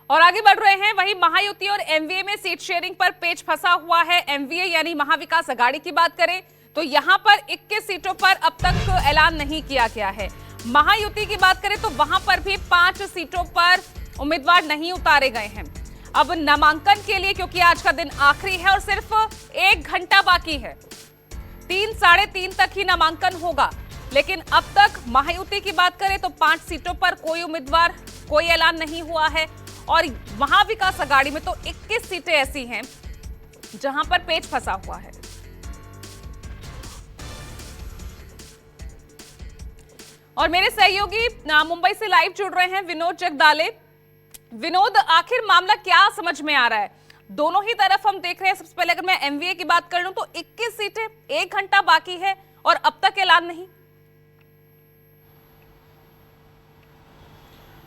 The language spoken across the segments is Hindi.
और आगे बढ़ रहे हैं, वहीं महायुति और एमवीए में सीट शेयरिंग पर पेच फंसा हुआ है। एमवीए यानी महाविकास अघाड़ी की बात करें तो यहां पर 21 सीटों पर अब तक ऐलान नहीं किया गया है। महायुति की बात करें तो वहां पर भी 5 सीटों पर उम्मीदवार नहीं उतारे गए हैं। अब नामांकन के लिए, क्योंकि आज का दिन आखिरी है और सिर्फ 1 घंटा बाकी है, 3 साढ़े 3 तक ही नामांकन होगा। लेकिन अब तक महायुति की बात करें तो 5 सीटों पर कोई उम्मीदवार, कोई ऐलान नहीं हुआ है। और महाविकास अघाड़ी में तो 21 सीटें ऐसी हैं जहां पर पेच फंसा हुआ है। और मेरे सहयोगी मुंबई से लाइव जुड़ रहे हैं, विनोद जगदाले। विनोद, आखिर मामला क्या समझ में आ रहा है? दोनों ही तरफ हम देख रहे हैं। सबसे पहले अगर मैं एमवीए की बात कर लूं तो 21 सीटें, 1 घंटा बाकी है और अब तक ऐलान नहीं।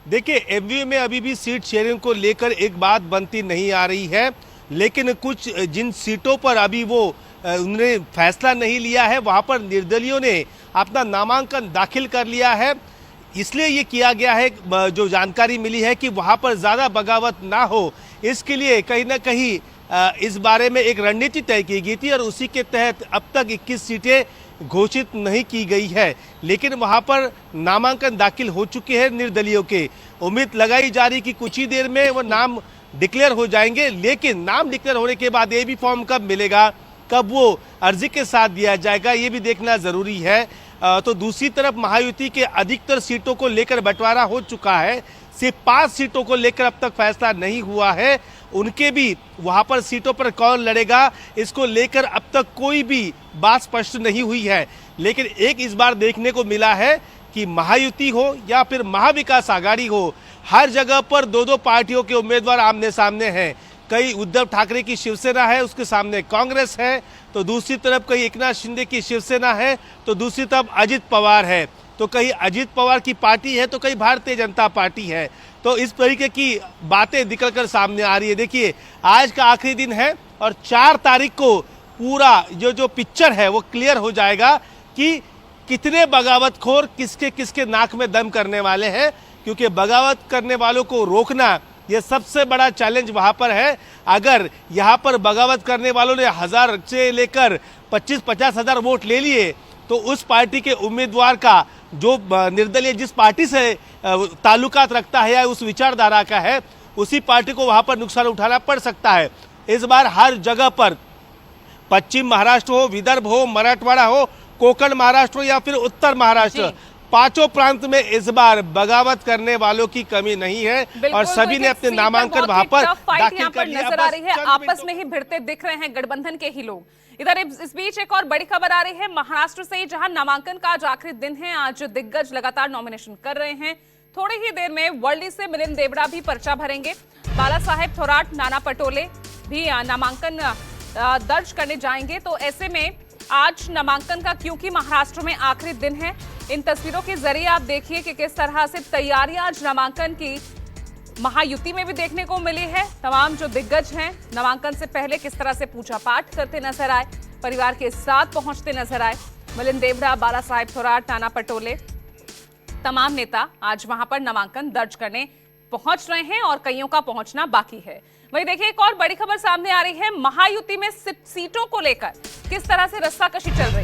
देखिए, एमवीए में अभी भी सीट शेयरिंग को लेकर एक बात बनती नहीं आ रही है, लेकिन कुछ जिन सीटों पर अभी उन्होंने फैसला नहीं लिया है, वहां पर निर्दलीयों ने अपना नामांकन दाखिल कर लिया है। इसलिए ये किया गया है, जो जानकारी मिली है कि वहां पर ज़्यादा बगावत ना हो, इसके लिए कहीं ना कहीं इस बारे में एक रणनीति तय की गई थी और उसी के तहत अब तक 21 सीटें घोषित नहीं की गई है। लेकिन वहां पर नामांकन दाखिल हो चुके हैं निर्दलीयों के। उम्मीद लगाई जा रही कि कुछ ही देर में वो नाम डिक्लेयर हो जाएंगे, लेकिन नाम डिक्लेयर होने के बाद एबी फॉर्म कब मिलेगा, कब वो अर्जी के साथ दिया जाएगा, ये भी देखना जरूरी है। तो दूसरी तरफ महायुति के अधिकतर सीटों को लेकर बंटवारा हो चुका है, सिर्फ 5 सीटों को लेकर अब तक फैसला नहीं हुआ है। उनके भी वहां पर सीटों पर कौन लड़ेगा, इसको लेकर अब तक कोई भी बात स्पष्ट नहीं हुई है। लेकिन एक इस बार देखने को मिला है कि महायुति हो या फिर महाविकास अघाड़ी हो, हर जगह पर 2-2 पार्टियों के उम्मीदवार आमने सामने हैं। कई उद्धव ठाकरे की शिवसेना है, उसके सामने कांग्रेस है, तो दूसरी तरफ कहीं एकनाथ शिंदे की शिवसेना है, तो दूसरी तरफ अजित पवार है, तो कहीं अजित पवार की पार्टी है, तो कहीं भारतीय जनता पार्टी है। तो इस तरीके की बातें निकलकर सामने आ रही है। देखिए, आज का आखिरी दिन है और 4 तारीख को पूरा जो पिक्चर है वो क्लियर हो जाएगा कि कितने बगावतखोर किसके किसके नाक में दम करने वाले हैं, क्योंकि बगावत करने वालों को रोकना ये सबसे बड़ा चैलेंज वहां पर है। अगर यहां पर बगावत करने वालों ने 1000 से लेकर 25-50 हजार वोट ले लिए, तो उस पार्टी के उम्मीदवार का, जो निर्दलीय जिस पार्टी से ताल्लुकात रखता है या उस विचारधारा का है, उसी पार्टी को वहां पर नुकसान उठाना पड़ सकता है। इस बार हर जगह पर, पश्चिम महाराष्ट्र हो, विदर्भ हो, मराठवाड़ा हो, कोकण महाराष्ट्र हो या फिर उत्तर महाराष्ट्र, 5 प्रांत में इस बार बगावत करने वालों की कमी नहीं है और सभी ने अपने नामांकन वहां पर दाखिल कर लिया। नजर आ रही है, आपस में ही भिड़ते दिख रहे हैं गठबंधन के ही लोग। इधर इस बीच एक और बड़ी खबर आ रही है महाराष्ट्र से, जहां नामांकन का आज आखिरी दिन है। आज दिग्गज लगातार नॉमिनेशन कर रहे हैं। थोड़ी ही देर में वर्ली से मिलिंद देवड़ा भी पर्चा भरेंगे। बाला साहेब थोराट, नाना पटोले भी नामांकन दर्ज करने जाएंगे। तो ऐसे में आज नामांकन का, क्योंकि महाराष्ट्र में आखिरी दिन है, इन तस्वीरों के जरिए आप देखिए कि किस तरह से तैयारियां आज नामांकन की महायुति में भी देखने को मिली है। तमाम जो दिग्गज हैं नामांकन से पहले किस तरह से पूजा पाठ करते नजर आए, परिवार के साथ पहुंचते नजर आए। मिलिंद देवड़ा, बाला साहेब थोराट, नाना पटोले, तमाम नेता आज वहां पर नामांकन दर्ज करने पहुंच रहे हैं और कईयों का पहुंचना बाकी है। वही देखिए, एक और बड़ी खबर सामने आ रही है, महायुति में सीटों को लेकर किस तरह से रस्साकशी चल रही है।